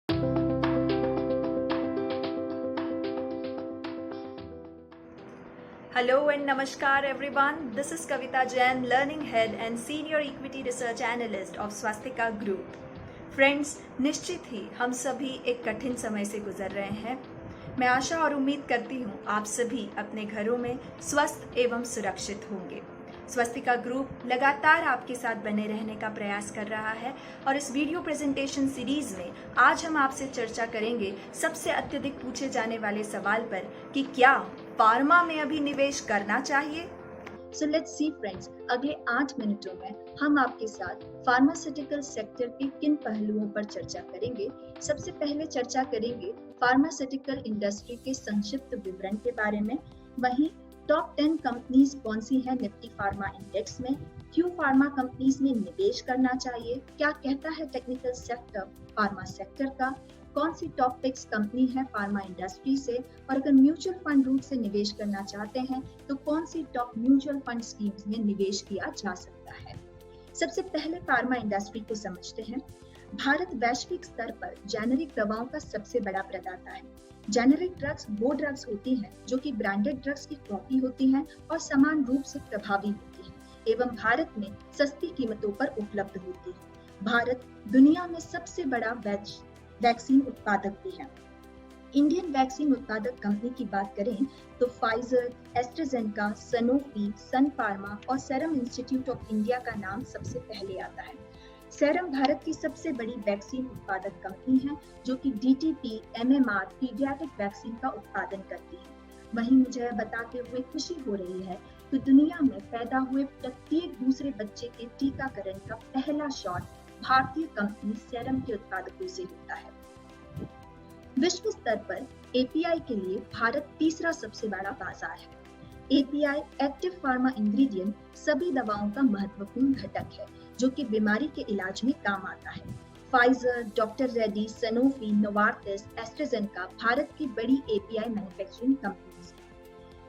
Hello and Namaskar everyone. This is Kavita Jain, Learning Head and Senior Equity Research Analyst of Swastika Group. Friends, निश्चित ही हम सभी एक कठिन समय से गुजर रहे हैं। मैं आशा और उम्मीद करती हूँ आप सभी अपने घरों में स्वस्थ एवं सुरक्षित होंगे। स्वस्तिका ग्रुप लगातार आपके साथ बने रहने का प्रयास कर रहा है और इस वीडियो प्रेजेंटेशन सीरीज में आज हम आपसे चर्चा करेंगे सबसे अत्यधिक पूछे जाने वाले सवाल पर कि क्या फार्मा में अभी निवेश करना चाहिए। So let's see friends, अगले 8 मिनटों में हम आपके साथ फार्मास्यूटिकल सेक्टर के किन पहलुओं पर चर्चा करेंगे। सबसे पहले चर्चा करेंगे फार्मास्यूटिकल इंडस्ट्री के संक्षिप्त विवरण के बारे में, वहीं टॉप 10 कंपनीज कौन सी है निफ्टी फार्मा इंडेक्स में, क्यों फार्मा कंपनीज में निवेश करना चाहिए, क्या कहता है टेक्निकल सेक्टर फार्मा सेक्टर का, कौन सी टॉप पिक्स कंपनी है फार्मा इंडस्ट्री से, और अगर म्यूचुअल फंड रूट से निवेश करना चाहते हैं तो कौन सी टॉप म्यूचुअल फंड स्कीम्स में निवेश किया जा सकता है। सबसे पहले फार्मा इंडस्ट्री को समझते हैं। भारत वैश्विक स्तर पर जेनेरिक दवाओं का सबसे बड़ा प्रदाता है। जेनेरिक ड्रग्स वो ड्रग्स होती हैं जो कि ब्रांडेड ड्रग्स की कॉपी होती हैं और समान रूप से प्रभावी होती हैं एवं भारत में सस्ती कीमतों पर उपलब्ध होती है। भारत दुनिया में सबसे बड़ा वैक्सीन उत्पादक भी है। इंडियन वैक्सीन उत्पादक कंपनी की बात करें तो फाइजर, एस्ट्राजेनेका, सनोफी, सन फार्मा और सीरम इंस्टीट्यूट ऑफ इंडिया का नाम सबसे पहले आता है। सीरम भारत की सबसे बड़ी वैक्सीन उत्पादक कंपनी है जो कि डीटीपी, एमएमआर, पीडियाट्रिक वैक्सीन का उत्पादन करती है। वहीं मुझे बताते हुए खुशी हो रही है कि दुनिया में पैदा हुए प्रत्येक दूसरे बच्चे के टीकाकरण का पहला शॉट भारतीय कंपनी सीरम के उत्पादकों से होता है। विश्व स्तर पर एपीआई के लिए भारत तीसरा सबसे बड़ा बाजार है। एपीआई एक्टिव फार्मा इंग्रेडिएंट सभी दवाओं का महत्वपूर्ण घटक है जो कि बीमारी के इलाज में काम आता है। Pfizer, doctor Reddy, Sanofi, Novartis, AstraZeneca Bharat की बड़ी एपीआई मैन्युफैक्चरिंग कंपनीज हैं।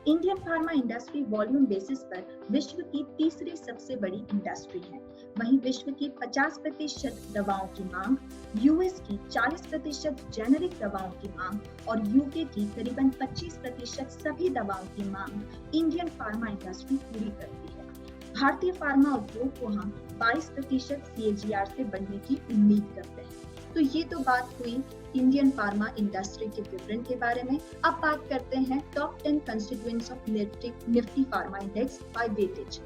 Indian pharma industry volume basis पर विश्व की तीसरी सबसे बड़ी इंडस्ट्री है। वहीं विश्व की 50% दवाओं की मांग, यूएस की 40% जेनेरिक दवाओं की मांग और यूके की करीबन 25% सभी दवाओं की मांग इंडियन फार्मा इंडस्ट्री पूरी करती है। भारतीय फार्मा उद्योग को हम 22% CAGR से बढ़ने की उम्मीद करते हैं। तो ये तो बात हुई इंडियन फार्मा इंडस्ट्री के विवरण के बारे में। अब बात करते हैं top 10 constituents of Nifty pharma index by weightage.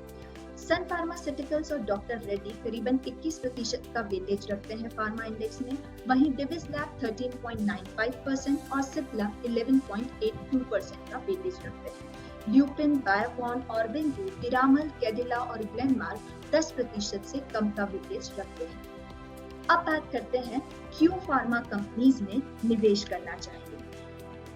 Sun Pharmaceuticals और डॉक्टर रेड्डी करीबन 21% का वेटेज रखते हैं फार्मा इंडेक्स में, वहीं डिविस लैब 13.95% और सिप्ला 11.82% का वेटेज रखते हैं। ल्यूपिन, बायोकॉन, ऑर्बिंदू, पिरामल, कैडिला और ग्लेनमार्क 10% से कम का वेटेज रखते हैं। अब बात करते हैं क्यों फार्मा कंपनीज में निवेश करना चाहिए।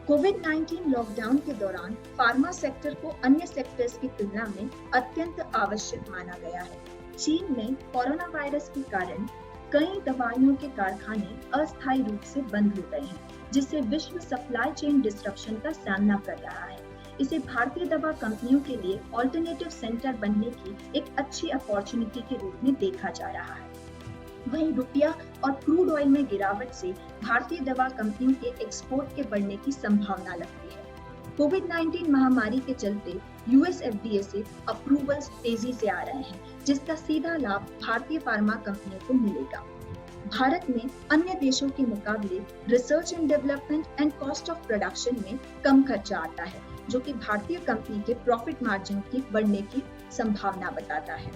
कोविड-19 लॉकडाउन के दौरान फार्मा सेक्टर को अन्य सेक्टर्स की तुलना में अत्यंत आवश्यक माना गया है। चीन में कोरोना वायरस के कारण कई दवाइयों के कारखाने अस्थायी रूप से बंद हो गए हैं, जिससे विश्व सप्लाई चेन डिस्ट्रप्शन का सामना कर रहा है। इसे भारतीय दवा कंपनियों के लिए ऑल्टरनेटिव सेंटर बनने की एक अच्छी अपॉर्चुनिटी के रूप में देखा जा रहा है। वहीं रुपया और क्रूड ऑयल में गिरावट से भारतीय दवा कंपनियों के एक्सपोर्ट के बढ़ने की संभावना लगती है। कोविड-19 महामारी के चलते यूएस एफडीए से अप्रूवल्स तेजी से आ रहे हैं, जिसका सीधा लाभ भारतीय फार्मा कंपनियों को मिलेगा। भारत में अन्य देशों के मुकाबले research and development and cost of production में कम खर्चा आता है, जो कि भारतीय कंपनी के प्रॉफिट मार्जिन की बढ़ने की संभावना बताता है।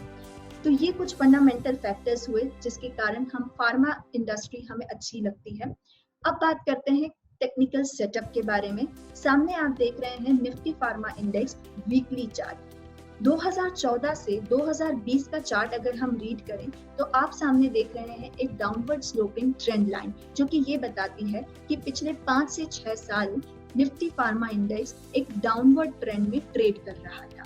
तो ये कुछ फंडामेंटल फैक्टर्स हुए जिसके कारण हम फार्मा इंडस्ट्री हमें अच्छी लगती है। अब बात करते हैं टेक्निकल सेटअप के बारे में। सामने आप देख रहे हैं Nifty pharma index weekly chart. 2014 से 2020 का चार्ट अगर हम रीड करें तो आप सामने देख रहे हैं एक डाउनवर्ड स्लोपिंग ट्रेंड लाइन, जो कि ये बताती है कि पिछले 5 से 6 साल निफ्टी फार्मा इंडेक्स एक डाउनवर्ड ट्रेंड में ट्रेड कर रहा था,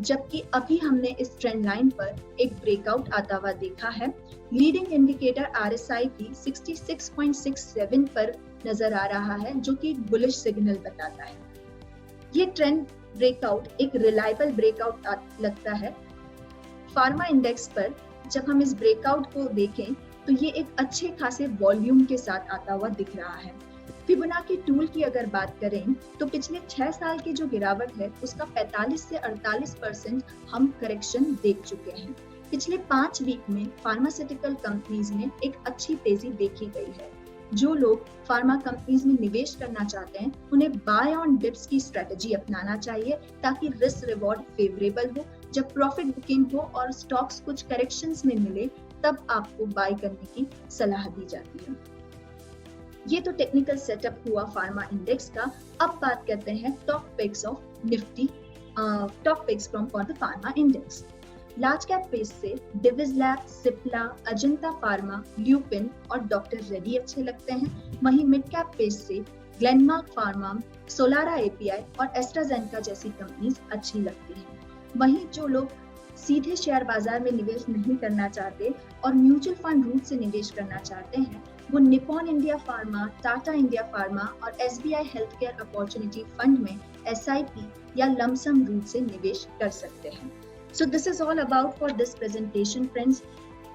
जबकि अभी हमने इस ट्रेंड लाइन पर एक ब्रेकआउट आता हुआ देखा है। लीडिंग इंडिकेटर RSI की 66.67 पर नजर आ रहा है, जो कि बुलिश सिग्नल बताता है। ये ट्रेंड ब्रेकआउट एक रिलायबल ब्रेकआउट लगता है। फार्मा इंडेक्स पर जब हम इस ब्रेकआउट को देखें तो ये एक अच्छे खासे वॉल्यूम के साथ आता हुआ दिख रहा है। फिबोनाची टूल की अगर बात करें तो पिछले 6 साल की जो गिरावट है उसका 45 से 48% हम करेक्शन देख चुके हैं। पिछले 5 वीक में फार्मास्यूटिकल कंपनीज में एक अच्छी तेजी देखी गई है। जो लोग फार्मा कंपनीज में निवेश करना चाहते हैं उन्हें बाय ऑन डिप्स की स्ट्रेटजी अपनाना चाहिए ताकि रिस्क रिवॉर्ड फेवरेबल हो। जब प्रॉफिट बुकिंग हो और स्टॉक्स कुछ करेक्शंस में मिले तब आपको बाय करने की सलाह दी जाती है। ये तो टेक्निकल सेटअप हुआ फार्मा इंडेक्स का। अब बात करते हैं top picks of Nifty, top picks from for the pharma index. Large cap space से डिविज लैब, सिप्ला, अजंता फार्मा, ल्यूपिन और डॉक्टर रेड्डी अच्छे लगते हैं। वहीं मिड कैप पेस से ग्लेनमार्क फार्मा, सोलारा एपीआई और एस्ट्राजेनेका जैसी कंपनीज अच्छी लगती हैं। वहीं जो लोग सीधे शेयर बाजार में निवेश नहीं करना चाहते और म्यूचुअल फंड रूट से निवेश करना चाहते हैं वो Nippon India pharma, Tata India pharma और SBI health care opportunity fund में एसआईपी या लमसम रूट से निवेश कर सकते हैं। So this is all about for this presentation friends.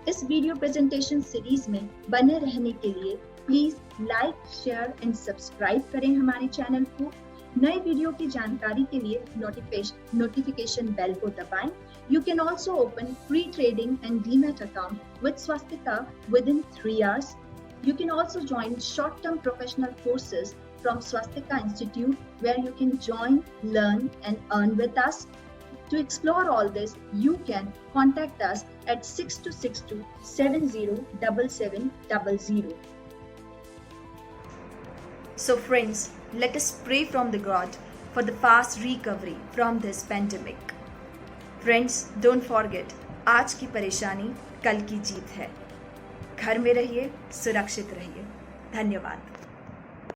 इस वीडियो प्रेजेंटेशन सीरीज में बने रहने के लिए please like, share and subscribe करें हमारे चैनल को। नए वीडियो की जानकारी के लिए नोटिफिकेशन बेल को दबाएं। You can also open free trading and demat account with Swastika within 3 hours. You can also join short-term professional courses from Swastika Institute where you can join, learn and earn with us. To explore all this, you can contact us at 6262 707700. So friends, let us pray from the God for the fast recovery from this pandemic. Friends, don't forget, आज की परेशानी कल की जीत है। घर में रहिए, सुरक्षित रहिए। धन्यवाद।